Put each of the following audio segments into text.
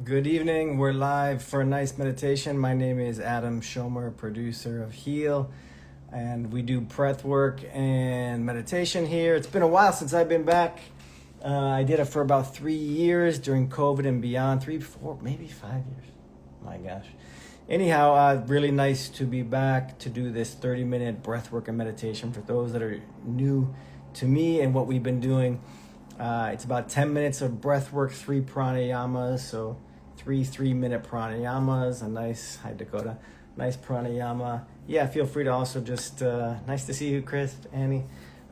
Good evening. We're live for a nice meditation. My name is Adam Schomer, producer of Heal, and we do breathwork and meditation here. It's been a while since I've been back. I did it for about 3 years during COVID and beyond. 3, 4, maybe 5 years. My gosh. Anyhow, really nice to be back to do this 30-minute breathwork and meditation for those that are new to me and what we've been doing. It's about 10 minutes of breath work, 3 pranayamas, so 3 3-minute pranayamas, a nice, hi Dakota, nice pranayama. Yeah, feel free to also just, nice to see you, Chris, Annie.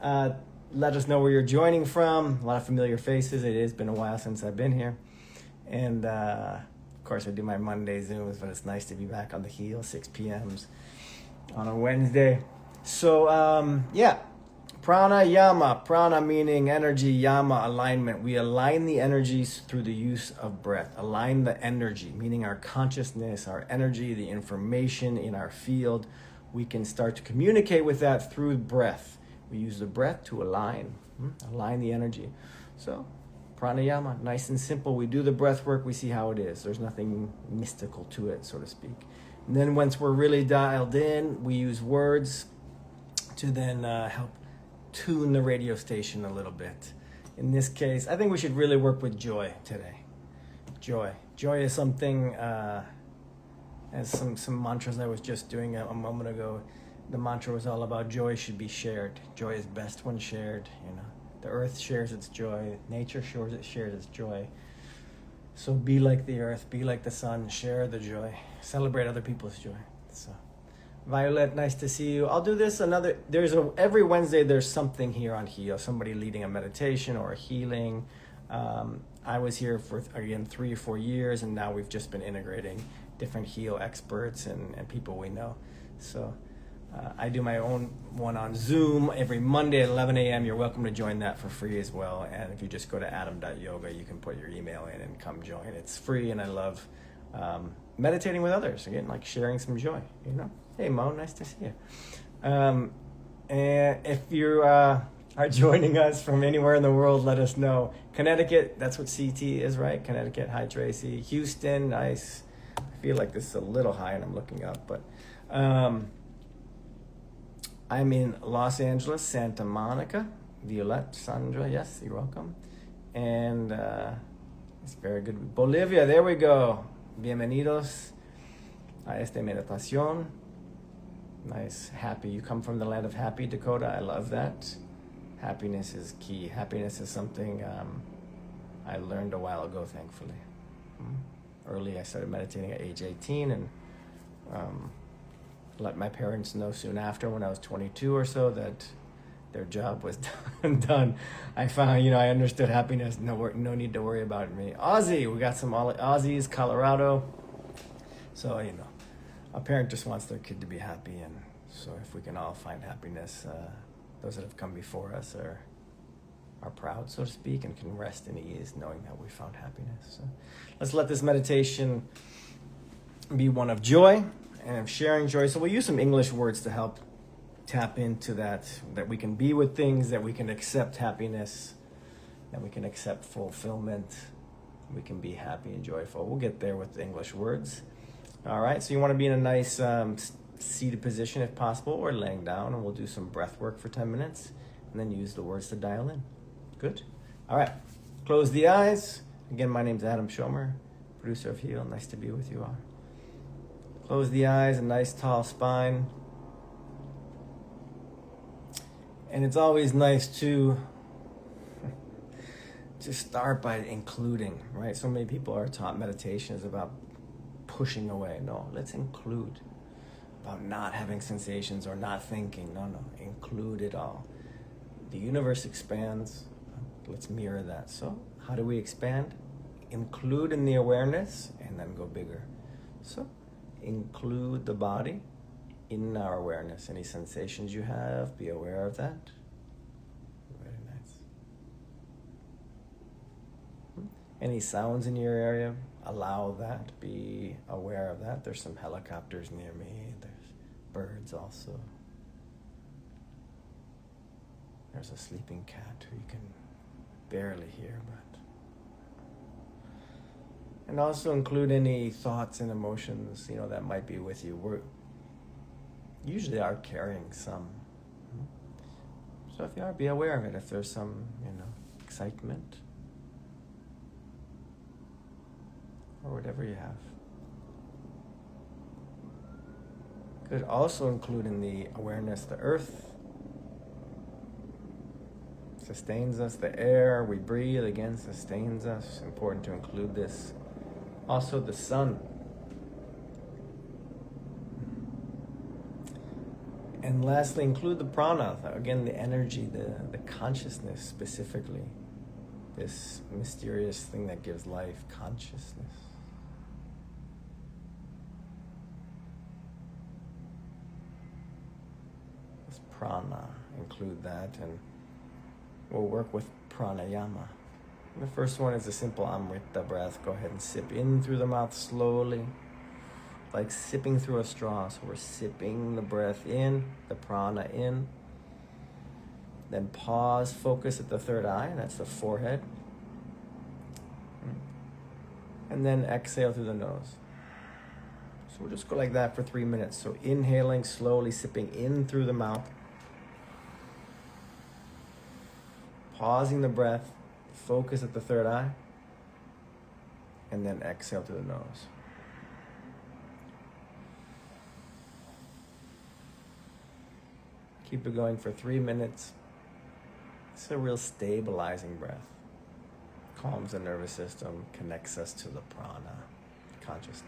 Let us know where you're joining from. A lot of familiar faces. It has been a while since I've been here. And of course, I do my Monday Zooms, but it's nice to be back on the Heal, 6 p.m.s on a Wednesday. So, yeah. Pranayama, prana meaning energy, yama, alignment. We align the energies through the use of breath. Align the energy, meaning our consciousness, our energy, the information in our field. We can start to communicate with that through breath. We use the breath to align the energy. So, pranayama, nice and simple. We do the breath work, we see how it is. There's nothing mystical to it, so to speak. And then once we're really dialed in, we use words to then help tune the radio station a little bit. In this case, I think we should really work with joy today. Joy is something, as some mantras I was just doing a moment ago. The mantra was all about joy should be shared. Joy is best when shared. You know, the earth shares its joy. Nature shares its joy. So be like the earth, be like the sun, share the joy, celebrate other people's joy. So. Violet, nice to see you. I'll do this every Wednesday there's something here on Heal, somebody leading a meditation or a healing. I was here for, again, 3 or 4 years, and now we've just been integrating different Heal experts and people we know. So I do my own one on Zoom every Monday at 11 a.m. You're welcome to join that for free as well. And if you just go to adam.yoga, you can put your email in and come join. It's free, and I love meditating with others, again, like sharing some joy, you know. Hey Mo, nice to see you. And if you are joining us from anywhere in the world, let us know. Connecticut, that's what CT is, right? Connecticut, hi Tracy. Houston, nice. I feel like this is a little high and I'm looking up, but I'm in Los Angeles, Santa Monica. Violette, Sandra, yes, you're welcome. And it's very good. Bolivia, there we go. Bienvenidos a esta meditación. Nice, happy. You come from the land of happy, Dakota. I love that. Happiness is key. Happiness is something I learned a while ago, thankfully. Early, I started meditating at age 18 and let my parents know soon after, when I was 22 or so, that their job was done. I found, I understood happiness. No need to worry about me. Aussie, we got some Aussies, Colorado. So, a parent just wants their kid to be happy, and so if we can all find happiness, those that have come before us are proud, so to speak, and can rest in ease knowing that we found happiness. So let's let this meditation be one of joy and of sharing joy. So we'll use some English words to help tap into that we can be with things, that we can accept happiness, that we can accept fulfillment, we can be happy and joyful. We'll get there with the English words. All right, so you want to be in a nice seated position if possible, or laying down, and we'll do some breath work for 10 minutes and then use the words to dial in. Good? All right, close the eyes. Again, my name's Adam Schomer, producer of Heal. Nice to be with you all. Close the eyes, a nice tall spine. And it's always nice to start by including, right? So many people are taught meditation is about pushing away. No, let's include. About not having sensations or not thinking. No, include it all. The universe expands. Let's mirror that. So how do we expand? Include in the awareness and then go bigger. So include the body in our awareness. Any sensations you have, be aware of that. Very nice. Any sounds in your area, allow that, be aware of that. There's some helicopters near me, there's birds also. There's a sleeping cat who you can barely hear, but And also include any thoughts and emotions, that might be with you. We're usually are carrying some. So if you are, be aware of it. If there's some, excitement or whatever you have. Could also include in the awareness the earth sustains us, the air we breathe again sustains us. Important to include this. Also the sun. And lastly, include the prana, again the energy, the consciousness specifically. This mysterious thing that gives life, consciousness. This prana, include that, and we'll work with pranayama. And the first one is a simple amrita breath. Go ahead and sip in through the mouth slowly, like sipping through a straw. So we're sipping the breath in, the prana in. Then pause, focus at the third eye, that's the forehead. And then exhale through the nose. So we'll just go like that for 3 minutes. So inhaling, slowly sipping in through the mouth. Pausing the breath, focus at the third eye. And then exhale through the nose. Keep it going for 3 minutes. It's a real stabilizing breath. Calms the nervous system, connects us to the prana, consciousness.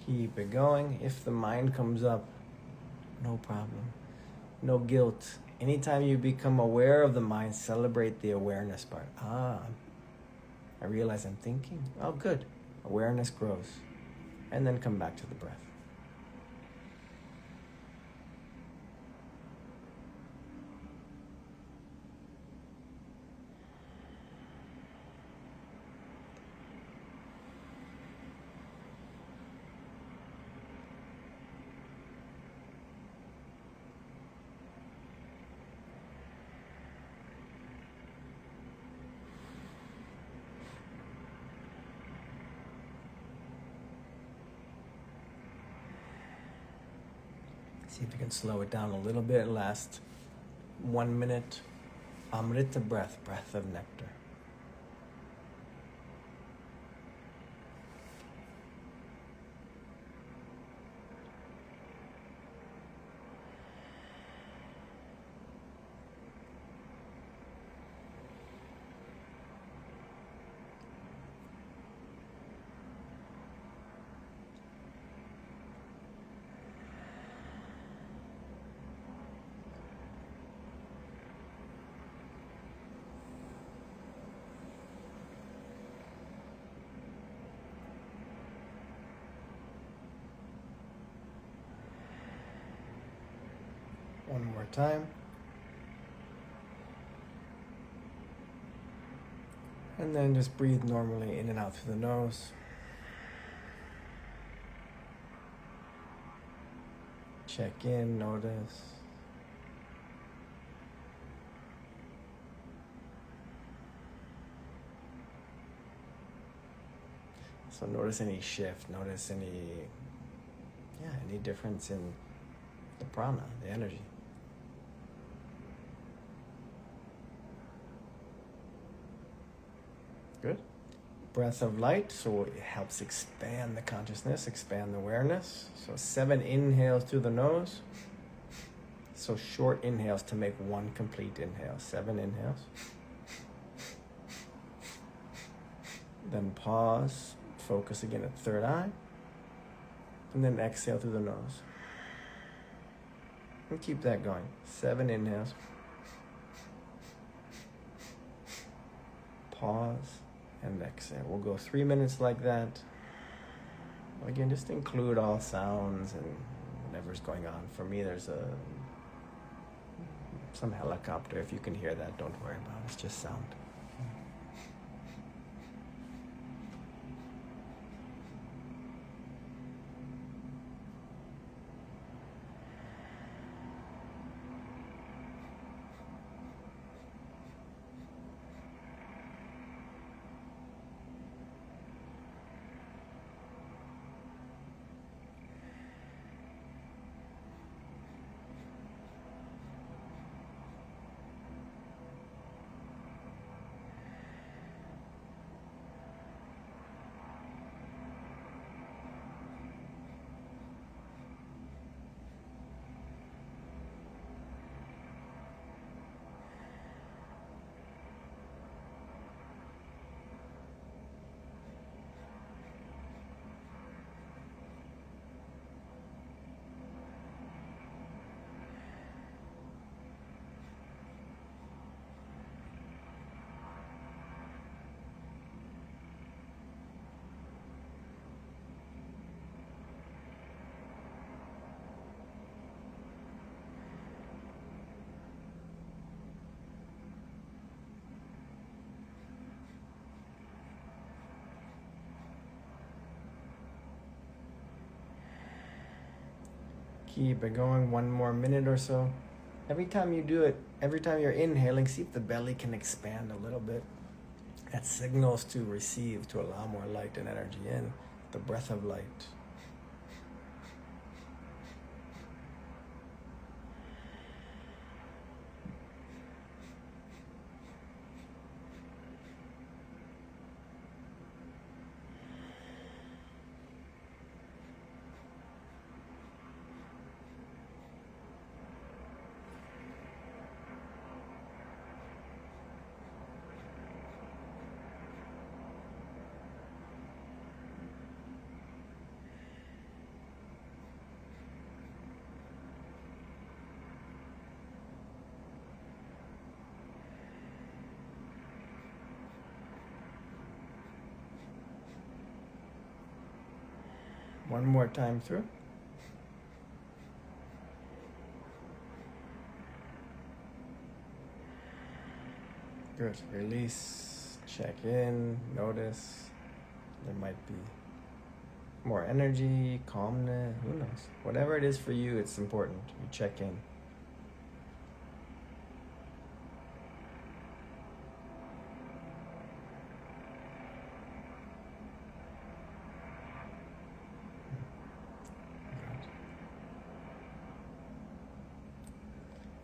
Keep it going. If the mind comes up, no problem. No guilt. Anytime you become aware of the mind, celebrate the awareness part. I realize I'm thinking. Oh, good. Awareness grows. And then come back to the breath. See if you can slow it down a little bit. Last 1 minute. Amrita breath, breath of nectar. One more time. And then just breathe normally in and out through the nose. Check in, notice. So notice any shift, notice any difference in the prana, the energy. Good. breath of light, so it helps expand the consciousness, expand the awareness. So 7 inhales through the nose. So short inhales to make one complete inhale. 7 inhales. Then pause, focus again at third eye. And then exhale through the nose. And keep that going. 7 inhales. Pause and exhale. We'll go 3 minutes like that. Again, just include all sounds and whatever's going on. For me, there's some helicopter. If you can hear that, don't worry about it. It's just sound. Keep it going 1 more minute or so. Every time you do it, every time you're inhaling, see if the belly can expand a little bit. That signals to receive, to allow more light and energy in. The breath of light. One more time through. Good. Release, check in, notice. There might be more energy, calmness, who knows. Whatever it is for you, it's important. You check in.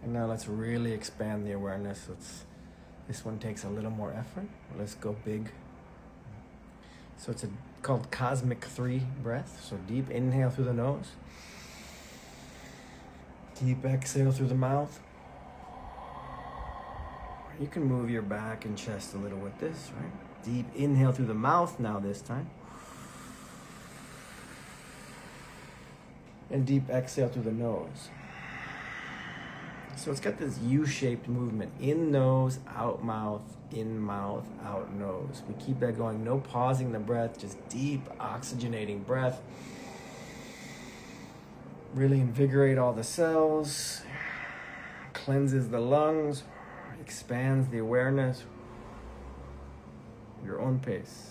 And now let's really expand the awareness. This one takes a little more effort. Let's go big. So it's called Cosmic 3 breath. So deep inhale through the nose. Deep exhale through the mouth. You can move your back and chest a little with this, right? Deep inhale through the mouth now this time. And deep exhale through the nose. So it's got this U-shaped movement. In nose, out mouth, in mouth, out nose. We keep that going. No pausing the breath, just deep oxygenating breath. Really invigorate all the cells. Cleanses the lungs. Expands the awareness. Your own pace.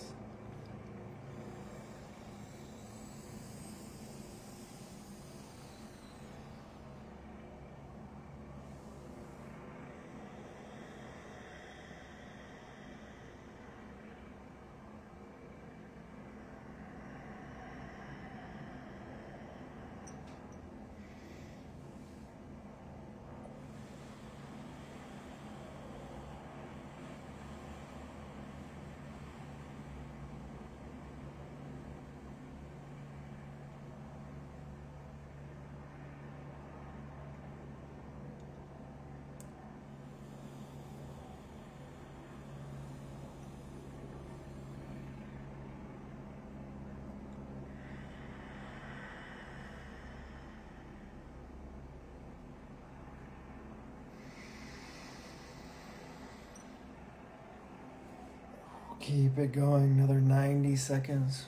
Keep it going, another 90 seconds.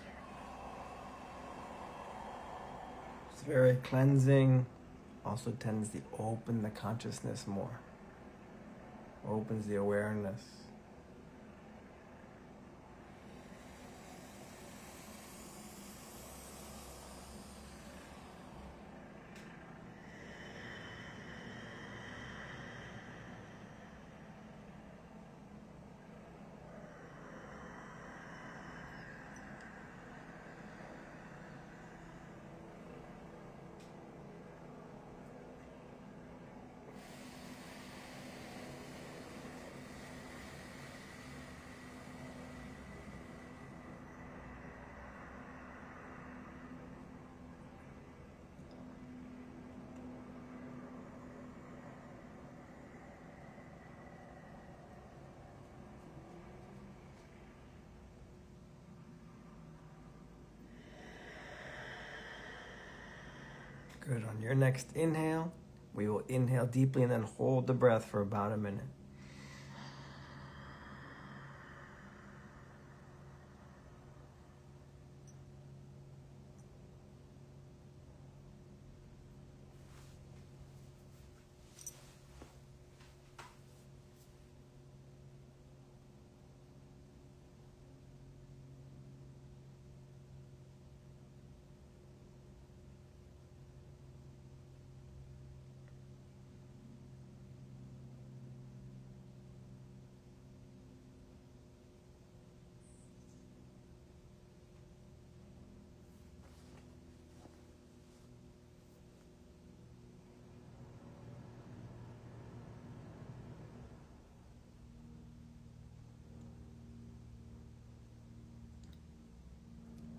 It's very cleansing. Also tends to open the consciousness more. Opens the awareness. Good. On your next inhale, we will inhale deeply and then hold the breath for about a minute.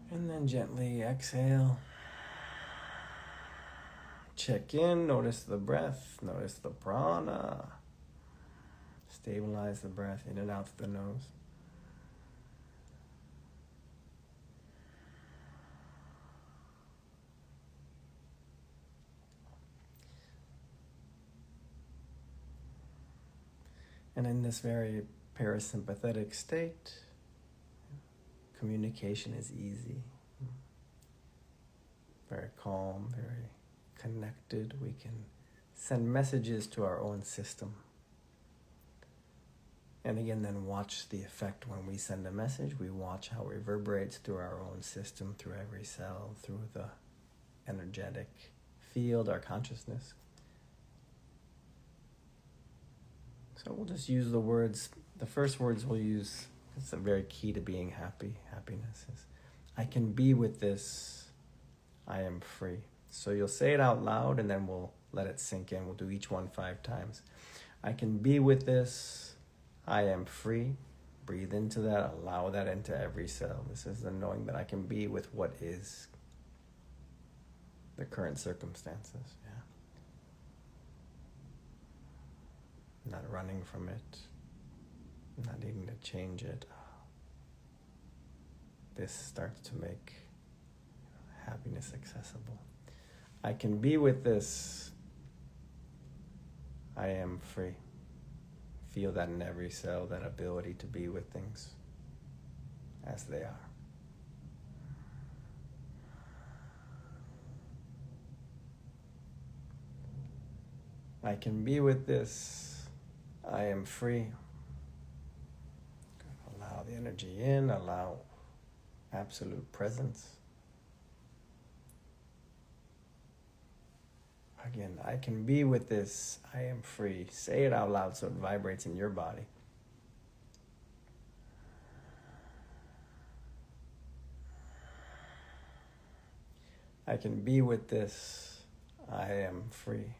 And then gently exhale. Check in, notice the breath, notice the prana. Stabilize the breath in and out through the nose. And in this very parasympathetic state, communication is easy. Very calm, very connected. We can send messages to our own system. And again, then watch the effect when we send a message. We watch how it reverberates through our own system, through every cell, through the energetic field, our consciousness. So we'll just use the words. The first words we'll use, it's a very key to being happy. Happiness is, I can be with this. I am free. So you'll say it out loud and then we'll let it sink in. We'll do each one 5 times. I can be with this. I am free. Breathe into that. Allow that into every cell. This is the knowing that I can be with what is the current circumstances. Yeah. Not running from it. Not needing to change it. This starts to make happiness accessible. I can be with this. I am free. Feel that in every cell, that ability to be with things as they are. I can be with this. I am free. Allow the energy in, allow absolute presence. Again, I can be with this. I am free. Say it out loud so it vibrates in your body. I can be with this. I am free.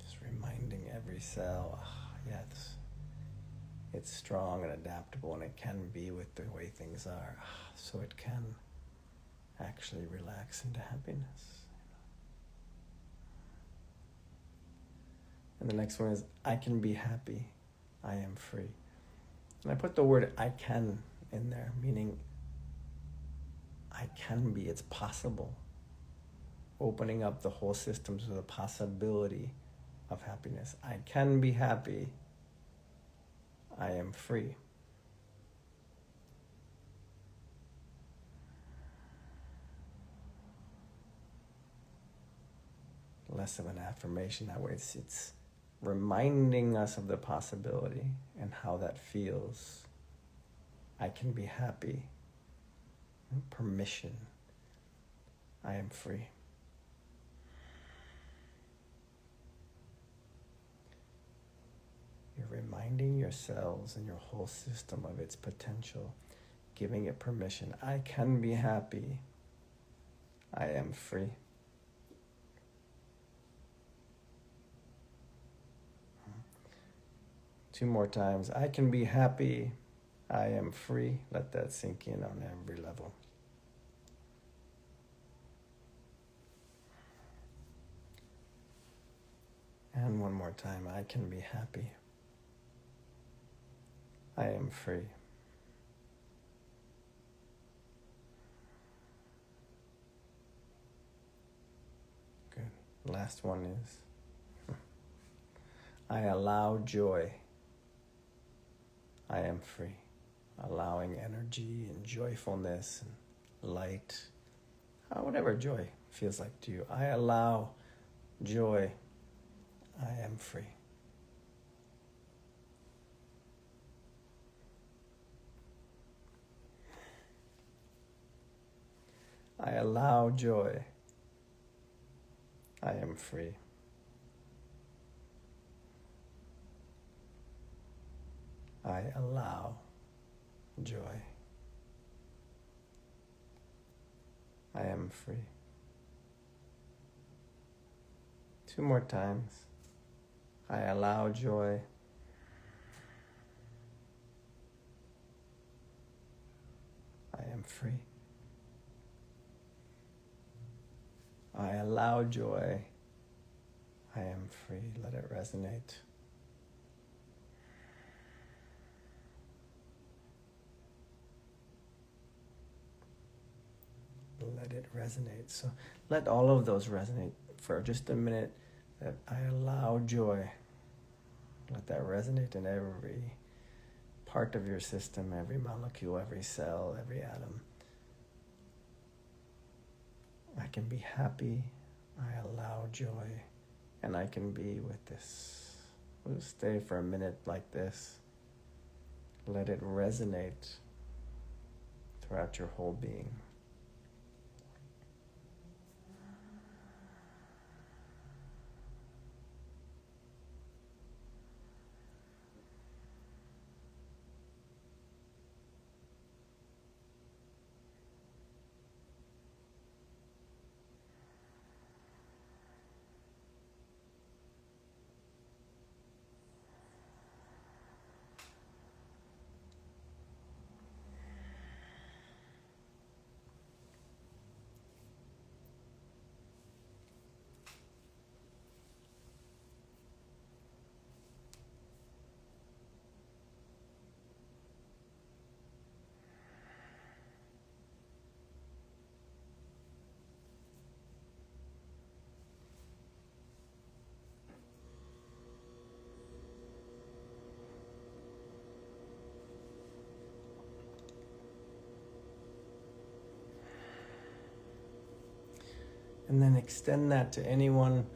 Just reminding every cell, yes, it's strong and adaptable and it can be with the way things are. So it can actually relax into happiness. And the next one is, I can be happy. I am free. And I put the word I can in there, meaning I can be, it's possible. Opening up the whole system to the possibility of happiness. I can be happy. I am free. Less of an affirmation that way. It's reminding us of the possibility and how that feels. I can be happy. Permission. I am free. You're reminding your cells and your whole system of its potential, giving it permission. I can be happy. I am free. Two more times. I can be happy. I am free. Let that sink in on every level. And one more time. I can be happy. I am free. Good. Last one is I allow joy. I am free. Allowing energy and joyfulness and light, whatever joy feels like to you. I allow joy. I am free. I allow joy. I am free. I allow joy. I am free. Two more times. I allow joy. I am free. I allow joy. I am free. Let it resonate. Let it resonate. So let all of those resonate for just a minute. That I allow joy. Let that resonate in every part of your system, every molecule, every cell, every atom. I can be happy. I allow joy. And I can be with this. We'll just stay for a minute like this. Let it resonate throughout your whole being. And then extend that to anyone.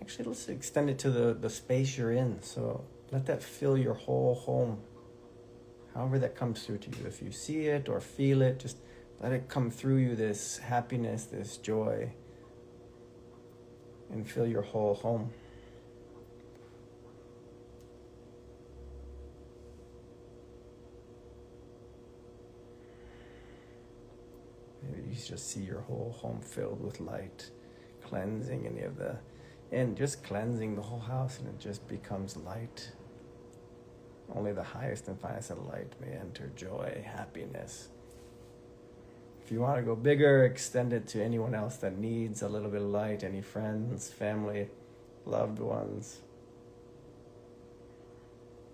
Actually, let's extend it to the space you're in. So let that fill your whole home. However that comes through to you. If you see it or feel it, just let it come through you, this happiness, this joy, and fill your whole home. Maybe you just see your whole home filled with light, cleansing and just cleansing the whole house, and it just becomes light. Only the highest and finest of light may enter joy, happiness. If you want to go bigger, extend it to anyone else that needs a little bit of light, any friends, family, loved ones.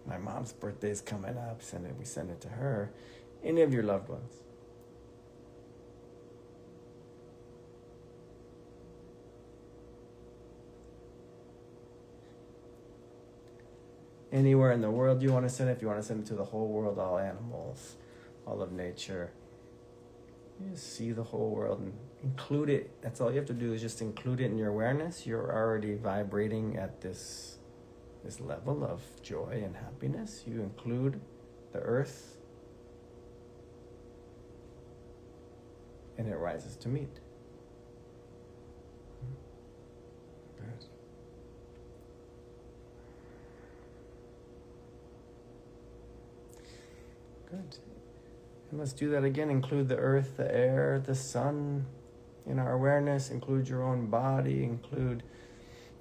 My mom's birthday's coming up, we send it to her. Any of your loved ones. anywhere in the world you want to send it. If you want to send it to the whole world, all animals, all of nature, you just see the whole world and include it. That's all you have to do, is just include it in your awareness. You're already vibrating at this level of joy and happiness. You include the earth, and it rises to meet. Good. Good. And let's do that again. Include the earth, the air, the sun in our awareness. Include your own body. Include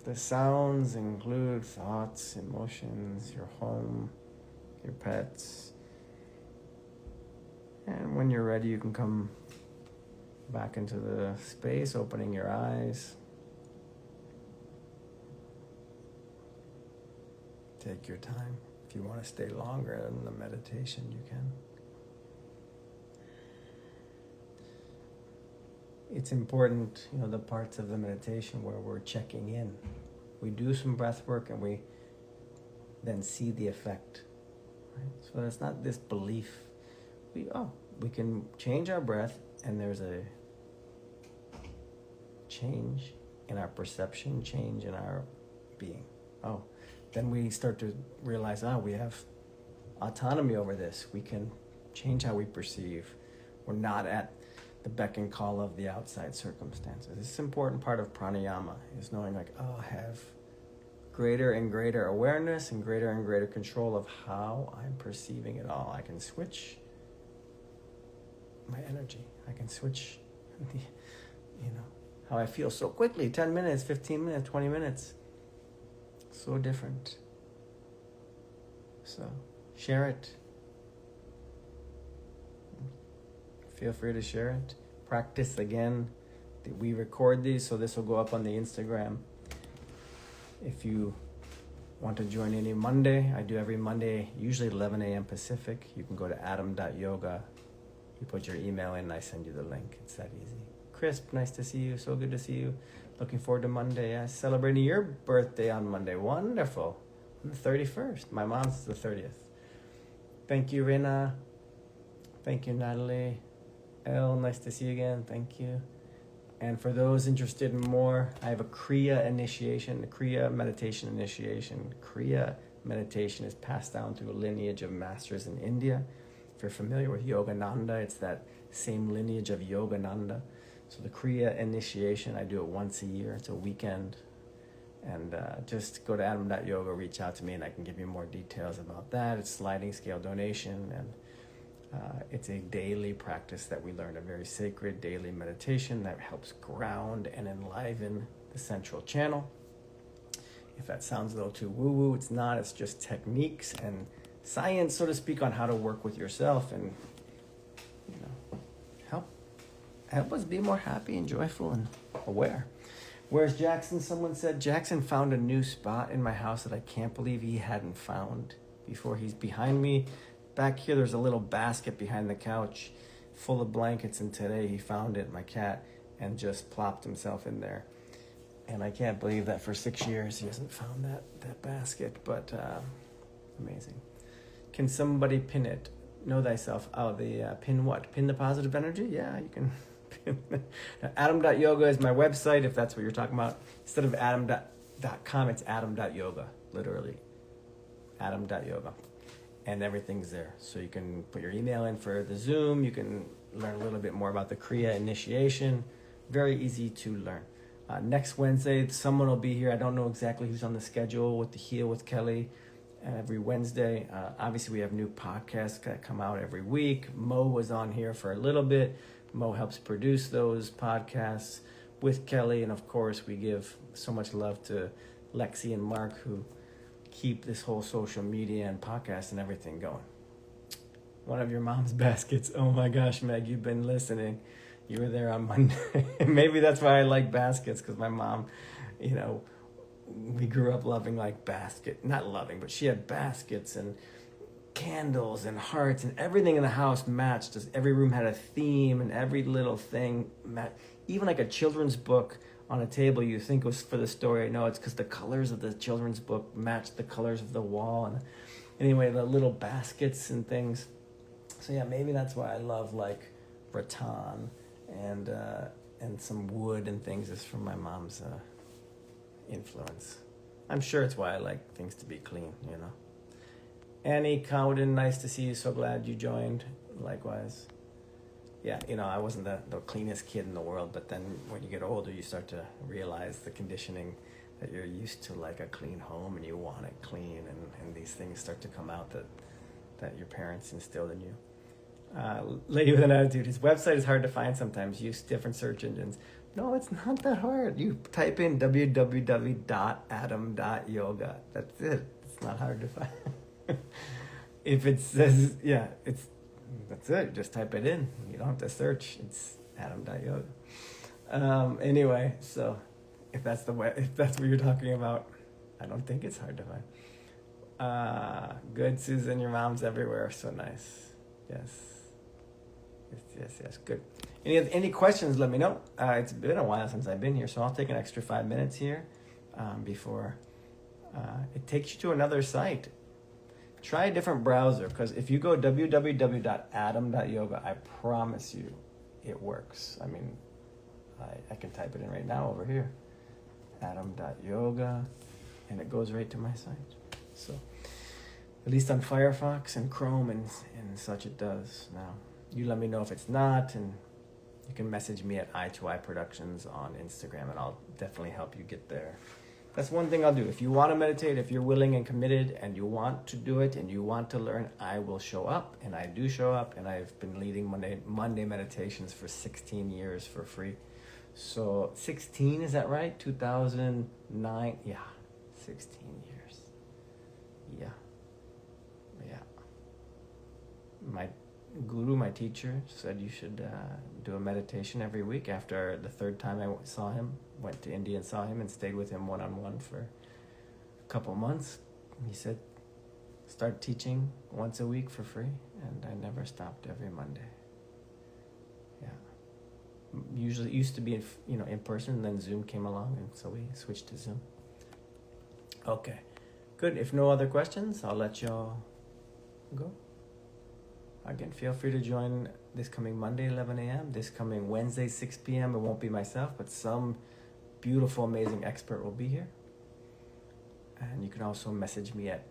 the sounds. Include thoughts, emotions, your home, your pets. And when you're ready, you can come back into the space, opening your eyes. Take your time. If you want to stay longer in the meditation, you can. It's important, the parts of the meditation where we're checking in. We do some breath work and we then see the effect. Right? So it's not this belief. We can change our breath, and there's a change in our perception, change in our being. Then we start to realize, we have autonomy over this. We can change how we perceive. We're not at the beck and call of the outside circumstances. This is an important part of pranayama, is knowing I have greater and greater awareness and greater control of how I'm perceiving it all. I can switch my energy. I can switch how I feel so quickly. 10 minutes, 15 minutes, 20 minutes. So different. So share it. Feel free to share it. Practice again. We record these, so this will go up on the Instagram. If you want to join any Monday, I do every Monday, usually 11 a.m. Pacific. You can go to adam.yoga. You put your email in, I send you the link. It's that easy. Crisp, nice to see you. So good to see you. Looking forward to Monday. Celebrating your birthday on Monday. Wonderful. On the 31st. My mom's the 30th. Thank you, Rena. Thank you, Natalie. Elle, nice to see you again. Thank you. And for those interested in more, I have a Kriya initiation, a Kriya meditation initiation. Kriya meditation is passed down through a lineage of masters in India. If you're familiar with Yogananda, it's that same lineage of Yogananda. So the Kriya initiation, I do it once a year. It's a weekend. And just go to adam.yoga, reach out to me, and I can give you more details about that. It's sliding scale donation, and it's a daily practice that we learn, a very sacred daily meditation that helps ground and enliven the central channel. If that sounds a little too woo-woo, it's not. It's just techniques and science, so to speak, on how to work with yourself and help us be more happy and joyful and aware. Where's Jackson? Someone said Jackson found a new spot in my house that I can't believe he hadn't found before. He's behind me. Back here, there's a little basket behind the couch full of blankets, and today he found it, my cat, and just plopped himself in there. And I can't believe that for 6 years he hasn't found that basket, but amazing. Can somebody pin it? Know thyself. Pin what? Pin the positive energy? Yeah, you can. Adam.yoga is my website, if that's what you're talking about. Instead of adam.com, it's adam.yoga, literally. Adam.yoga. And everything's there. So you can put your email in for the Zoom. You can learn a little bit more about the Kriya initiation. Very easy to learn. Next Wednesday, someone will be here. I don't know exactly who's on the schedule with the Heal with Kelly every Wednesday. Obviously, we have new podcasts that come out every week. Mo was on here for a little bit. Mo helps produce those podcasts with Kelly. And of course, we give so much love to Lexi and Mark, who keep this whole social media and podcast and everything going. One of your mom's baskets. Oh my gosh, Meg, you've been listening. You were there on Monday. Maybe that's why I like baskets, because my mom, we grew up loving not loving, but she had baskets and candles and hearts, and everything in the house matched. Just every room had a theme, and every little thing matched. Even like a children's book on a table, you think it was for the story. No, it's because the colors of the children's book match the colors of the wall. And anyway, the little baskets and things. So yeah, maybe that's why I love like rattan and some wood and things is from my mom's influence. I'm sure it's why I like things to be clean, you know. Annie Cowden, nice to see you. So glad you joined. Likewise. Yeah, you know, I wasn't the cleanest kid in the world, but then when you get older, you start to realize the conditioning that you're used to, like a clean home, and you want it clean, and these things start to come out that your parents instilled in you. Lady with an attitude, his website is hard to find sometimes. Use different search engines. No, it's not that hard. You type in www.adam.yoga. That's it. It's not hard to find. If it says, yeah, that's it. Just type it in. You don't have to search. It's adam.yoga. Anyway, so if that's what you're talking about, I don't think it's hard to find. Good, Susan. Your mom's everywhere. So nice. Yes. Good. Any questions? Let me know. It's been a while since I've been here, so I'll take an extra 5 minutes here before it takes you to another site. Try a different browser, because if you go www.adam.yoga, I promise you it works. I mean, I can type it in right now over here, adam.yoga, and it goes right to my site. So at least on Firefox and Chrome and such it does. Now, you let me know if it's not, and you can message me at I2I Productions on Instagram, and I'll definitely help you get there. That's one thing I'll do. If you want to meditate, if you're willing and committed and you want to do it and you want to learn, I will show up, and I do show up, and I've been leading Monday meditations for 16 years for free. So 16, is that right? 2009? Yeah, 16 years. Yeah. My guru, my teacher, said you should do a meditation every week. After the third time I saw him, went to India and saw him and stayed with him one-on-one for a couple months. He said, start teaching once a week for free, and I never stopped every Monday. Yeah. Usually it used to be in person, and then Zoom came along, and so we switched to Zoom. Okay, good. If no other questions, I'll let y'all go. Again, feel free to join this coming Monday, 11 a.m., this coming Wednesday, 6 p.m. It won't be myself, but some beautiful, amazing expert will be here. And you can also message me at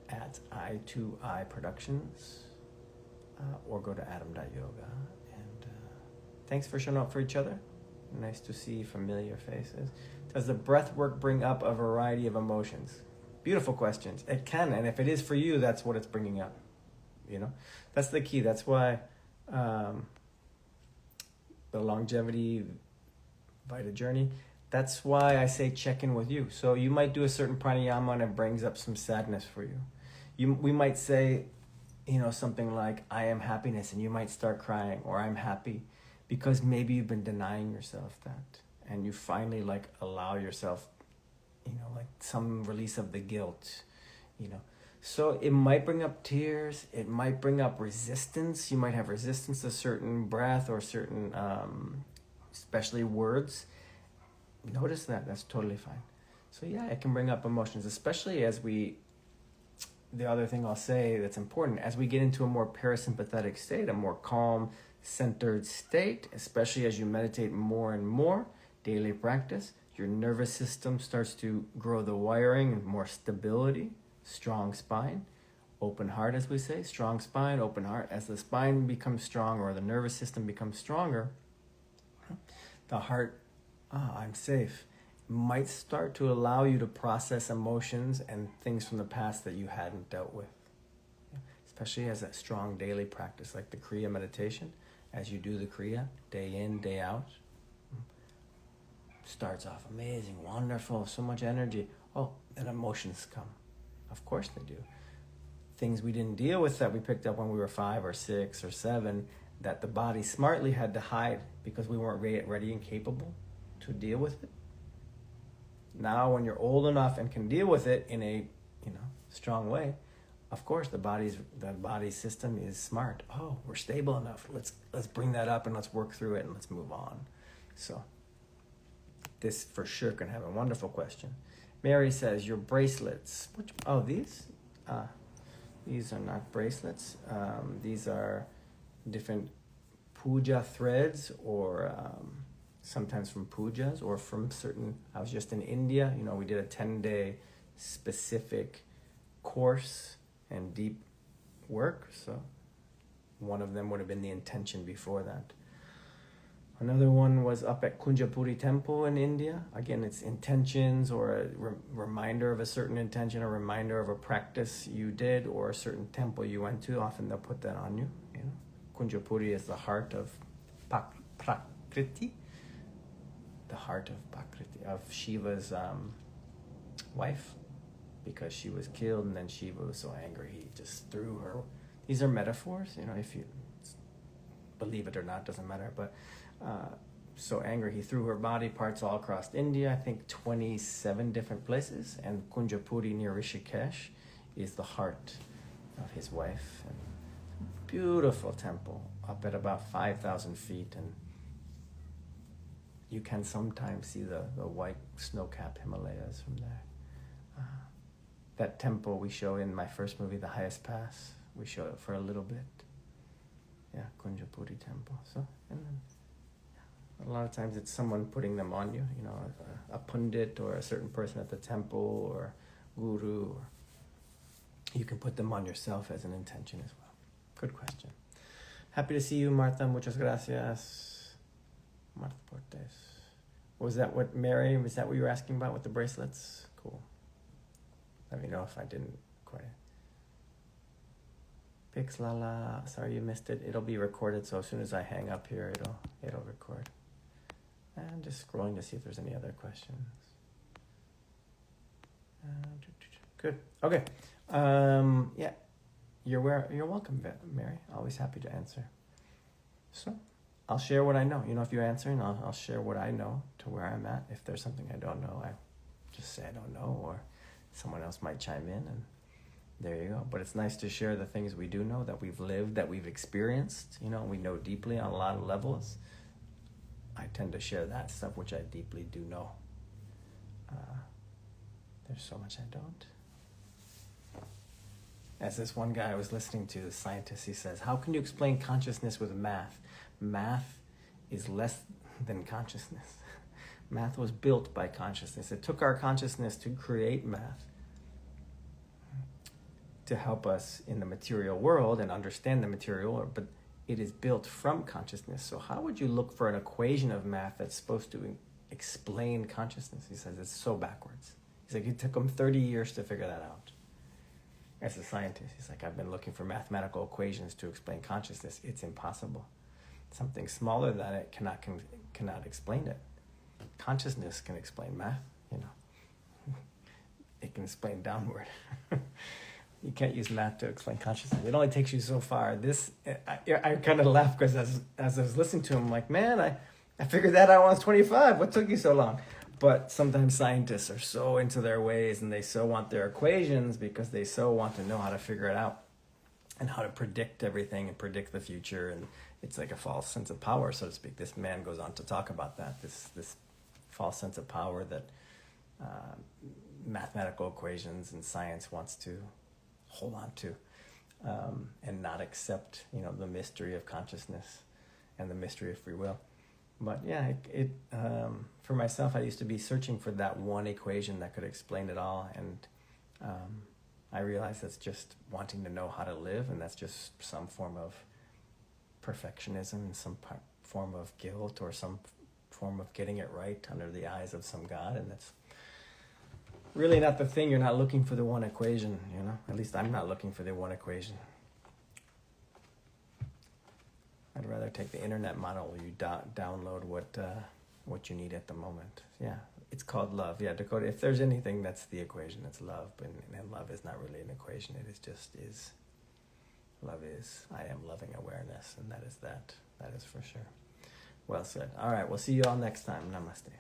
I2I Productions or go to adam.yoga. And thanks for showing up for each other. Nice to see familiar faces. Does the breath work bring up a variety of emotions? Beautiful questions. It can, and if it is for you, that's what it's bringing up. You know, that's the key. That's why the longevity Vita journey, that's why I say check in with you. So you might do a certain pranayama and it brings up some sadness for you. We might say, something like, I am happiness, and you might start crying, or I'm happy, because maybe you've been denying yourself that, and you finally allow yourself, some release of the guilt, So it might bring up tears. It might bring up resistance. You might have resistance to certain breath or certain, especially words. Notice that. That's totally fine. So yeah, it can bring up emotions, especially the other thing I'll say that's important, as we get into a more parasympathetic state, a more calm, centered state, especially as you meditate more and more, daily practice, your nervous system starts to grow the wiring and more stability. Strong spine, open heart, as we say, strong spine, open heart. As the spine becomes stronger, or the nervous system becomes stronger, the heart, I'm safe, might start to allow you to process emotions and things from the past that you hadn't dealt with. Especially as a strong daily practice, like the Kriya meditation, as you do the Kriya, day in, day out, starts off amazing, wonderful, so much energy. Oh, then emotions come. Of course they do. Things we didn't deal with that we picked up when we were 5 or 6 or 7, that the body smartly had to hide because we weren't ready and capable to deal with it. Now, when you're old enough and can deal with it in a strong way, of course the body system is smart. Oh, we're stable enough. Let's bring that up and let's work through it and let's move on. So this for sure can have a wonderful question. Mary says, your bracelets. These are not bracelets. These are different puja threads, or sometimes from pujas or from certain, I was just in India, we did a 10-day specific course and deep work. So one of them would have been the intention before that. Another one was up at Kunjapuri Temple in India. Again, it's intentions, or a reminder of a certain intention, a reminder of a practice you did, or a certain temple you went to. Often they'll put that on you. Kunjapuri is the heart of Prakriti, the heart of Prakriti, of Shiva's wife, because she was killed, and then Shiva was so angry he just threw her. These are metaphors, if you believe it or not, doesn't matter, but so angry he threw her body parts all across India, I think 27 different places, and Kunjapuri near Rishikesh is the heart of his wife. And beautiful temple up at about 5,000 feet, and you can sometimes see the white snow-capped Himalayas from there. That temple we show in my first movie, The Highest Pass, we show it for a little bit. Yeah, Kunjapuri temple. So, and then a lot of times it's someone putting them on you, a pundit or a certain person at the temple or guru. Or you can put them on yourself as an intention as well. Good question. Happy to see you, Martha. Muchas gracias. Martha Portes. Was that what you were asking about with the bracelets? Cool. Let me know if I didn't quite. Pixlala, sorry you missed it. It'll be recorded, so as soon as I hang up here, it'll record. And just scrolling to see if there's any other questions. Good. Okay. Yeah. You're welcome, Mary. Always happy to answer. So, I'll share what I know. If you answer, and I'll share what I know to where I'm at. If there's something I don't know, I just say I don't know, or someone else might chime in, and there you go. But it's nice to share the things we do know, that we've lived, that we've experienced. We know deeply on a lot of levels. I tend to share that stuff which I deeply do know. There's so much I don't. As this one guy I was listening to, the scientist, he says, how can you explain consciousness with math? Math is less than consciousness. Math was built by consciousness. It took our consciousness to create math to help us in the material world and understand the material world, but it is built from consciousness. So how would you look for an equation of math that's supposed to explain consciousness? He says it's so backwards. He's like, it took him 30 years to figure that out. As a scientist, he's like, I've been looking for mathematical equations to explain consciousness. It's impossible. Something smaller than it cannot explain it. Consciousness can explain math, It can explain downward. You can't use math to explain consciousness. It only takes you so far. I kind of laughed because as I was listening to him, I'm like, man, I figured that out when I was 25. What took you so long? But sometimes scientists are so into their ways, and they so want their equations because they so want to know how to figure it out and how to predict everything and predict the future. And it's like a false sense of power, so to speak. This man goes on to talk about that, this false sense of power that mathematical equations and science wants to hold on to, and not accept, the mystery of consciousness and the mystery of free will. But yeah, for myself, I used to be searching for that one equation that could explain it all, and I realized that's just wanting to know how to live, and that's just some form of perfectionism, some form of guilt, or some form of getting it right under the eyes of some God, and that's really not the thing. You're not looking for the one equation, At least I'm not looking for the one equation. I'd rather take the internet model where you download what you need at the moment. Yeah, it's called love. Yeah, Dakota, if there's anything that's the equation, it's love. And love is not really an equation. It is just is. Love is. I am loving awareness, and that is that. That is for sure. Well said. All right, we'll see you all next time. Namaste.